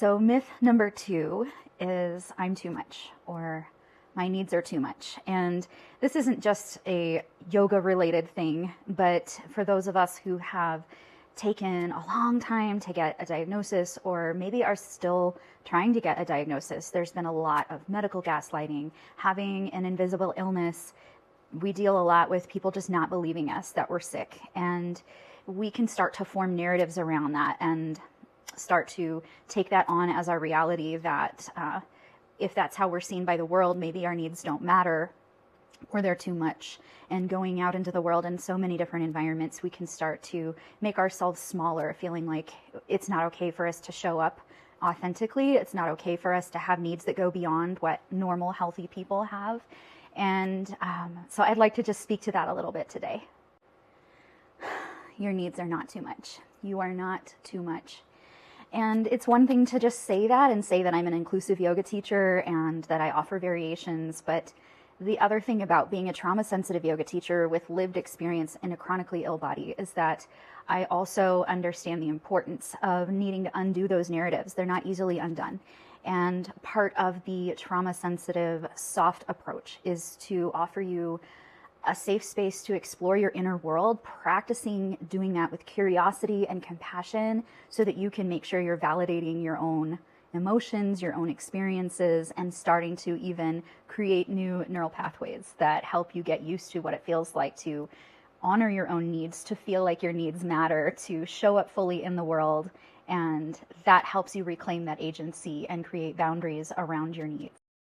So myth number 2 is I'm too much, or my needs are too much. And this isn't just a yoga related thing, but for those of us who have taken a long time to get a diagnosis, or maybe are still trying to get a diagnosis, there's been a lot of medical gaslighting, having an invisible illness. We deal a lot with people just not believing us that we're sick, and we can start to form narratives around that and start to take that on as our reality, that if that's how we're seen by the world, maybe our needs don't matter or they're too much. And going out into the world in so many different environments, we can start to make ourselves smaller, feeling like it's not okay for us to show up authentically. It's not okay for us to have needs that go beyond what normal, healthy people have. And so I'd like to just speak to that a little bit today. Your needs are not too much. You are not too much. And it's one thing to just say that and say that I'm an inclusive yoga teacher and that I offer variations, but the other thing about being a trauma-sensitive yoga teacher with lived experience in a chronically ill body is that I also understand the importance of needing to undo those narratives. They're not easily undone. And part of the trauma-sensitive soft approach is to offer you a safe space to explore your inner world, practicing doing that with curiosity and compassion so that you can make sure you're validating your own emotions, your own experiences, and starting to even create new neural pathways that help you get used to what it feels like to honor your own needs, to feel like your needs matter, to show up fully in the world. And that helps you reclaim that agency and create boundaries around your needs.